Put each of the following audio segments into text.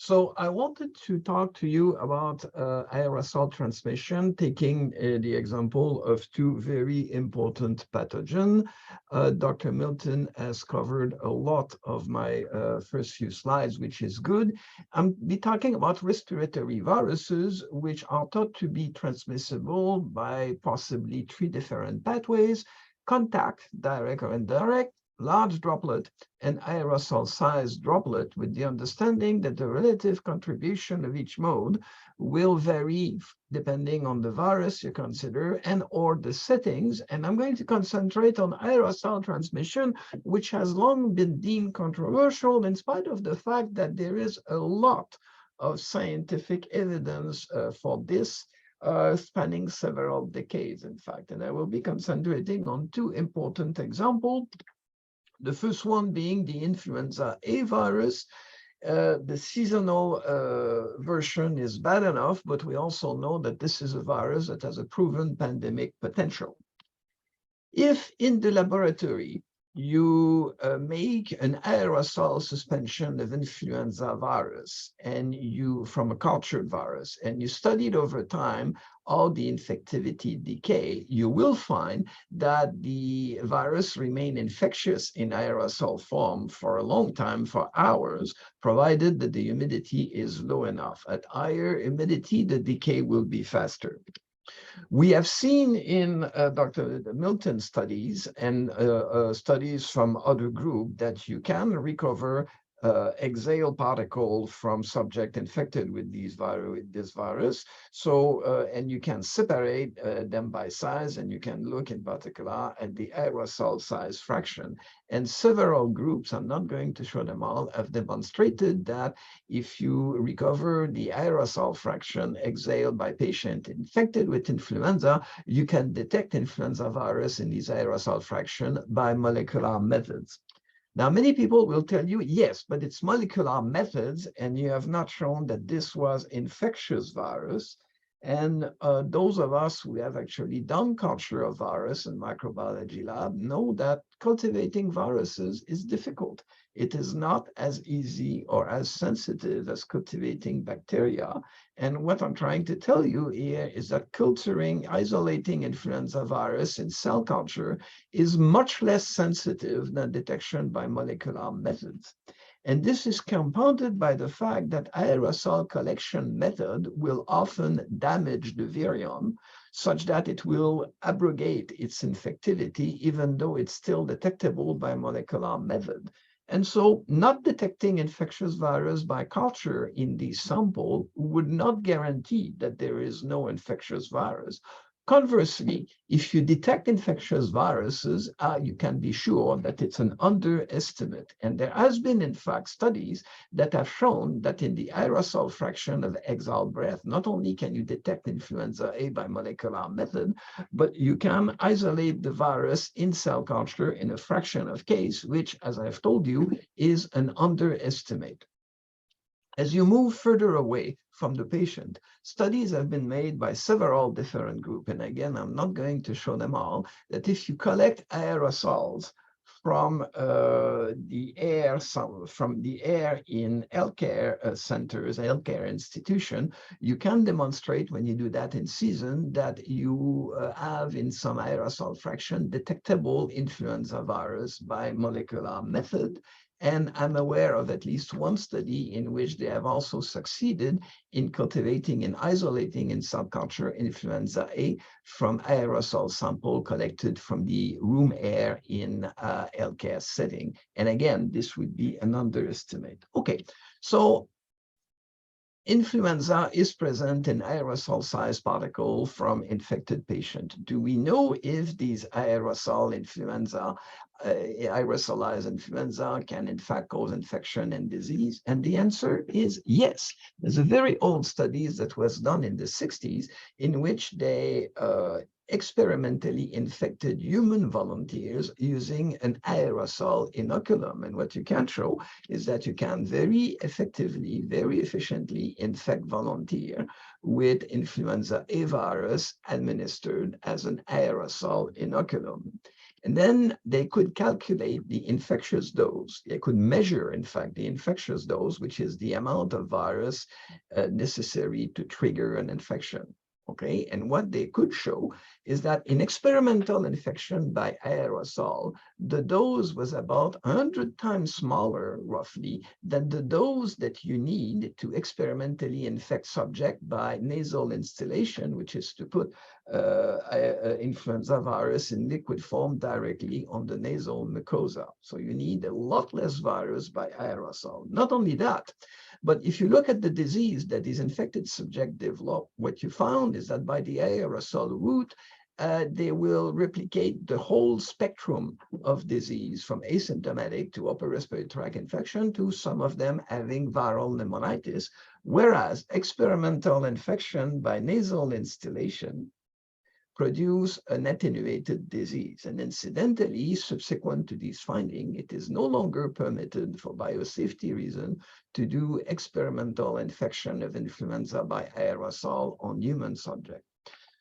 So I wanted to talk to you about aerosol transmission, taking the example of two very important pathogens. Dr. Milton has covered a lot of my first few slides, which is good. I'm be talking about respiratory viruses, which are thought to be transmissible by possibly three different pathways: contact, direct or indirect, large droplet, and aerosol-sized droplet, with the understanding that the relative contribution of each mode will vary depending on the virus you consider and or the settings. And I'm going to concentrate on aerosol transmission, which has long been deemed controversial in spite of the fact that there is a lot of scientific evidence for this, spanning several decades, in fact. And I will be concentrating on two important examples. The first one being the influenza A virus. The seasonal version is bad enough, but we also know that this is a virus that has a proven pandemic potential. If in the laboratory you make an aerosol suspension of influenza virus and from a cultured virus, and you studied over time how the infectivity decay, you will find that the virus remain infectious in aerosol form for a long time, for hours, provided that the humidity is low enough. At higher humidity, the decay will be faster. We have seen in Dr. Milton's studies and studies from other groups that you can recover exhale particle from subject infected with this virus. So, and you can separate them by size, and you can look in particular at the aerosol size fraction. And several groups, I'm not going to show them all, have demonstrated that if you recover the aerosol fraction exhaled by patient infected with influenza, you can detect influenza virus in these aerosol fraction by molecular methods. Now, many people will tell you, yes, but it's molecular methods, and you have not shown that this was infectious virus. And those of us who have actually done culture of virus in microbiology lab know that cultivating viruses is difficult. It is not as easy or as sensitive as cultivating bacteria. And what I'm trying to tell you here is that culturing, isolating influenza virus in cell culture is much less sensitive than detection by molecular methods. And this is compounded by the fact that aerosol collection method will often damage the virion such that it will abrogate its infectivity, even though it's still detectable by molecular method. And so not detecting infectious virus by culture in the sample would not guarantee that there is no infectious virus. Conversely, if you detect infectious viruses, you can be sure that it's an underestimate. And there has been, in fact, studies that have shown that in the aerosol fraction of exhaled breath, not only can you detect influenza A by molecular method, but you can isolate the virus in cell culture in a fraction of case, which, as I've told you, is an underestimate. As you move further away from the patient, studies have been made by several different groups. And again, I'm not going to show them all, that if you collect aerosols from the air in healthcare centers, healthcare institution, you can demonstrate when you do that in season that you have in some aerosol fraction detectable influenza virus by molecular method. And I'm aware of at least one study in which they have also succeeded in cultivating and isolating in cell culture influenza A from aerosol sample collected from the room air in a healthcare setting. And again, this would be an underestimate. Okay, so influenza is present in aerosol-sized particle from infected patient. Do we know if these aerosolized influenza can in fact cause infection and disease? And the answer is yes. There's a very old study that was done in the 60s in which they experimentally infected human volunteers using an aerosol inoculum. And what you can show is that you can very effectively, very efficiently infect volunteer with influenza A virus administered as an aerosol inoculum. And then they could calculate the infectious dose. They could measure, in fact, the infectious dose, which is the amount of virus necessary to trigger an infection. Okay, and what they could show is that in experimental infection by aerosol, the dose was about 100 times smaller, roughly, than the dose that you need to experimentally infect subject by nasal instillation, which is to put influenza virus in liquid form directly on the nasal mucosa. So you need a lot less virus by aerosol. Not only that, but if you look at the disease that these infected subjects develop, what you found is that by the aerosol route, they will replicate the whole spectrum of disease, from asymptomatic to upper respiratory tract infection to some of them having viral pneumonitis, whereas experimental infection by nasal instillation produce an attenuated disease. And incidentally, subsequent to these findings, it is no longer permitted for biosafety reasons to do experimental infection of influenza by aerosol on human subjects.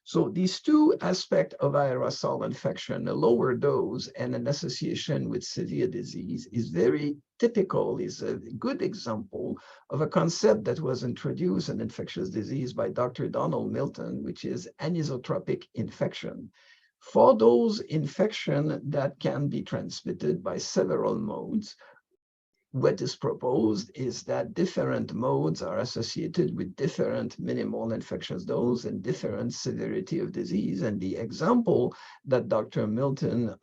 So these two aspects of aerosol infection, a lower dose and an association with severe disease, is very typical, is a good example of a concept that was introduced in infectious disease by Dr. Donald Milton, which is anisotropic infection. For those infections that can be transmitted by several modes, what is proposed is that different modes are associated with different minimal infectious dose and different severity of disease. And the example that Dr. Milton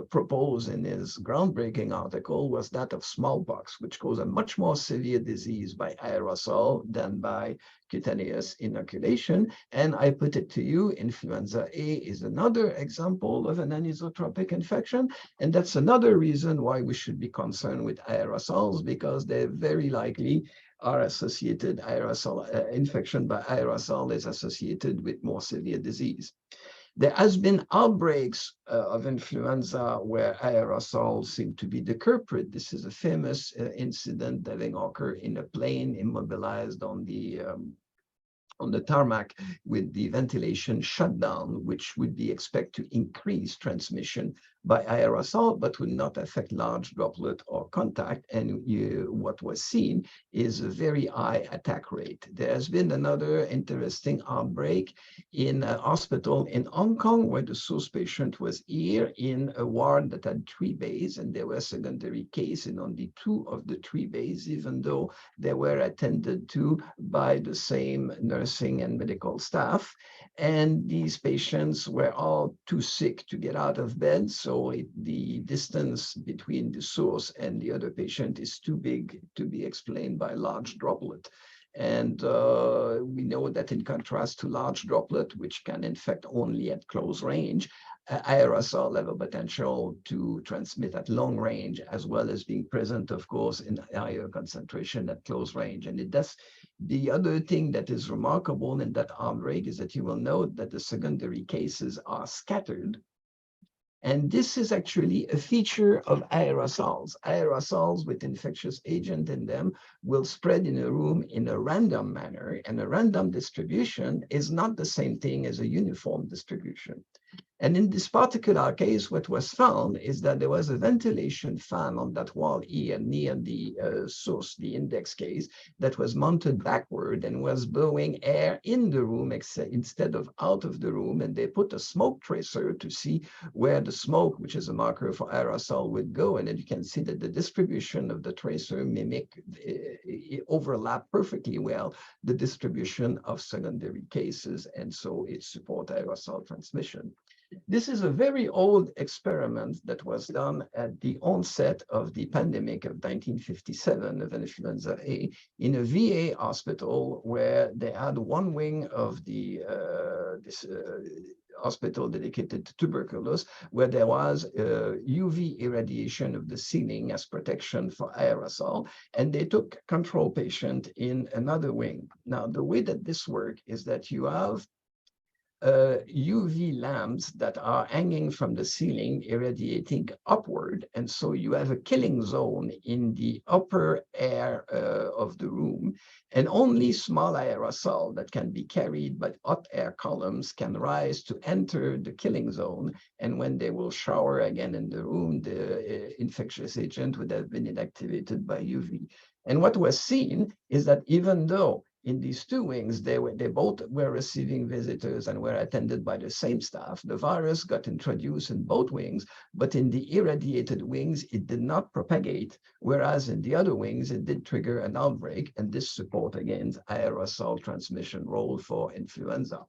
proposed in his groundbreaking article was that of smallpox, which caused a much more severe disease by aerosol than by cutaneous inoculation. And I put it to you, influenza A is another example of an anisotropic infection. And that's another reason why we should be concerned with aerosols, because they very likely are associated, infection by aerosol is associated with more severe disease. There has been outbreaks of influenza where aerosols seem to be the culprit. This is a famous incident having occurred in a plane immobilized on the tarmac with the ventilation shut down, which would be expected to increase transmission by aerosol, but would not affect large droplet or contact. And what was seen is a very high attack rate. There has been another interesting outbreak in a hospital in Hong Kong, where the source patient was here in a ward that had 3 bays, and there were secondary cases in only 2 of the 3 bays, even though they were attended to by the same nursing and medical staff. And these patients were all too sick to get out of bed, so the distance between the source and the other patient is too big to be explained by large droplet. And we know that in contrast to large droplet, which can infect only at close range, aerosol have a potential to transmit at long range, as well as being present, of course, in higher concentration at close range. And that's the other thing that is remarkable in that outbreak, is that you will note that the secondary cases are scattered. And this is actually a feature of aerosols. Aerosols with infectious agent in them will spread in a room in a random manner, and a random distribution is not the same thing as a uniform distribution. And in this particular case, what was found is that there was a ventilation fan on that wall here near the source, the index case, that was mounted backward and was blowing air in the room instead of out of the room. And they put a smoke tracer to see where the smoke, which is a marker for aerosol, would go. And then you can see that the distribution of the tracer overlap perfectly well the distribution of secondary cases. And so it supports aerosol transmission. This is a very old experiment that was done at the onset of the pandemic of 1957 of influenza A in a VA hospital, where they had one wing of the hospital dedicated to tuberculosis, where there was UV irradiation of the ceiling as protection for aerosol, and they took control patient in another wing. Now, the way that this works is that you have UV lamps that are hanging from the ceiling, irradiating upward. And so you have a killing zone in the upper air of the room, and only small aerosol that can be carried by hot air columns can rise to enter the killing zone. And when they will shower again in the room, the infectious agent would have been inactivated by UV. And what was seen is that even though in these two wings, they both were receiving visitors and were attended by the same staff. The virus got introduced in both wings, but in the irradiated wings, it did not propagate, whereas in the other wings, it did trigger an outbreak, and this support against aerosol transmission role for influenza.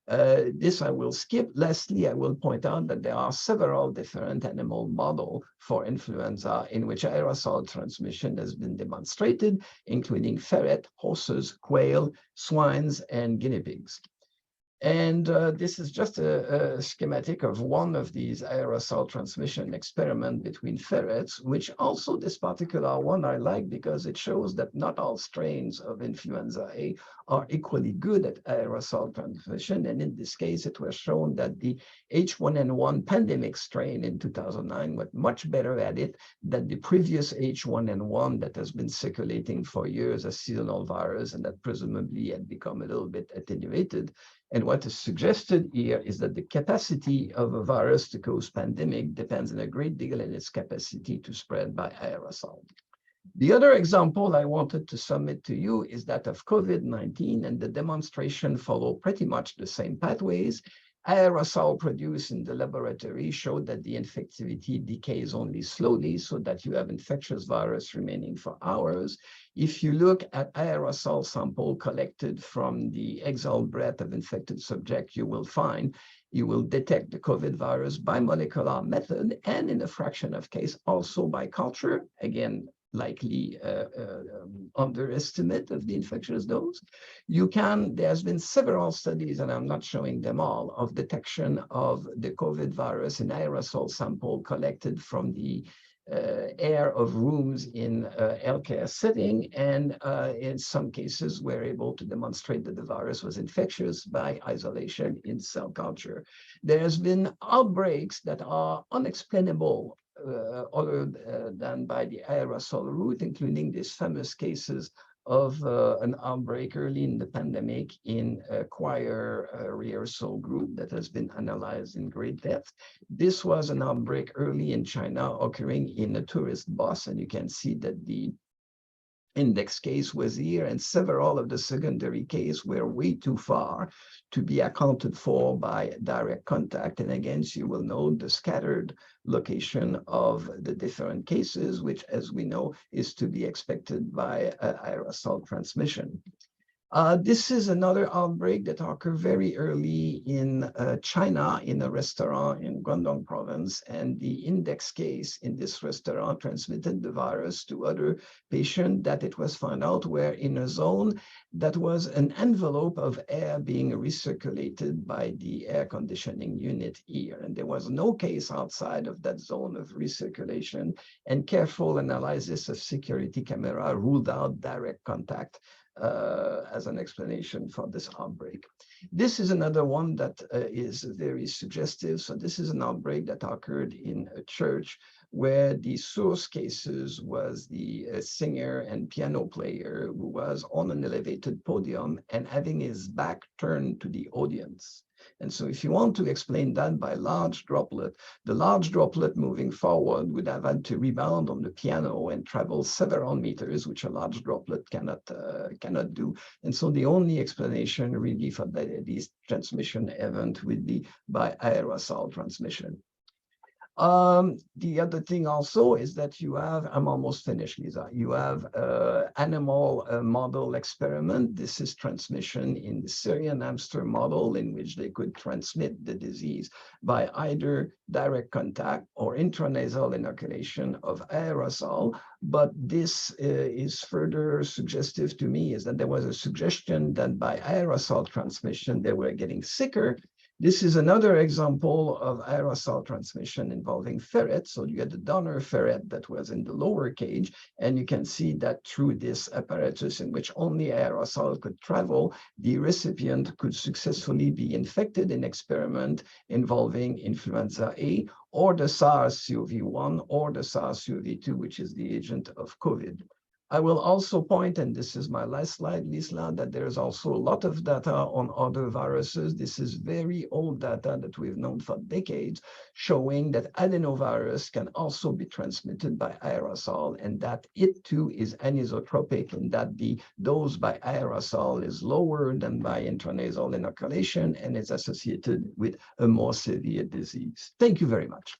This I will skip. Lastly, I will point out that there are several different animal models for influenza in which aerosol transmission has been demonstrated, including ferret, horses, quail, swines, and guinea pigs. And this is just a schematic of one of these aerosol transmission experiment between ferrets, which also this particular one I like because it shows that not all strains of influenza A are equally good at aerosol transmission. And in this case, it was shown that the H1N1 pandemic strain in 2009 was much better at it than the previous H1N1 that has been circulating for years as seasonal virus and that presumably had become a little bit attenuated. And what is suggested here is that the capacity of a virus to cause pandemic depends in a great deal on its capacity to spread by aerosol. The other example I wanted to submit to you is that of COVID-19, and the demonstration follow pretty much the same pathways. Aerosol produced in the laboratory showed that the infectivity decays only slowly so that you have infectious virus remaining for hours. If you look at aerosol sample collected from the exhaled breath of infected subject, you will detect the COVID virus by molecular method and in a fraction of case also by culture, again, likely underestimate of the infectious dose. There's been several studies, and I'm not showing them all, of detection of the COVID virus in aerosol sample collected from the air of rooms in healthcare setting. And in some cases, we're able to demonstrate that the virus was infectious by isolation in cell culture. There's been outbreaks that are unexplainable other than by the aerosol route, including these famous cases of an outbreak early in the pandemic in a choir rehearsal group that has been analyzed in great depth. This was an outbreak early in China occurring in a tourist bus, and you can see that the index case was here, and several of the secondary cases were way too far to be accounted for by direct contact. And again, you will note the scattered location of the different cases, which, as we know, is to be expected by aerosol transmission. This is another outbreak that occurred very early in China in a restaurant in Guangdong province, and the index case in this restaurant transmitted the virus to other patients that it was found out were in a zone that was an envelope of air being recirculated by the air conditioning unit here. And there was no case outside of that zone of recirculation, and careful analysis of security camera ruled out direct contact as an explanation for this outbreak. This is another one that is very suggestive. So this is an outbreak that occurred in a church where the source cases was the singer and piano player who was on an elevated podium and having his back turned to the audience. And so if you want to explain that by large droplet, the large droplet moving forward would have had to rebound on the piano and travel several meters, which a large droplet cannot do. And so the only explanation really for this transmission event would be by aerosol transmission. The other thing also is that you have, I'm almost finished, Lisa, you have animal model experiment. This is transmission in the Syrian hamster model in which they could transmit the disease by either direct contact or intranasal inoculation of aerosol. But this is further suggestive to me is that there was a suggestion that by aerosol transmission, they were getting sicker This is another example of aerosol transmission involving ferrets. So you had the donor ferret that was in the lower cage, and you can see that through this apparatus in which only aerosol could travel, the recipient could successfully be infected in experiment involving influenza A or the SARS-CoV-1 or the SARS-CoV-2, which is the agent of COVID. I will also point, and this is my last slide, Lisla, that there's also a lot of data on other viruses. This is very old data that we've known for decades, showing that adenovirus can also be transmitted by aerosol, and that it too is anisotropic, and that the dose by aerosol is lower than by intranasal inoculation and is associated with a more severe disease. Thank you very much.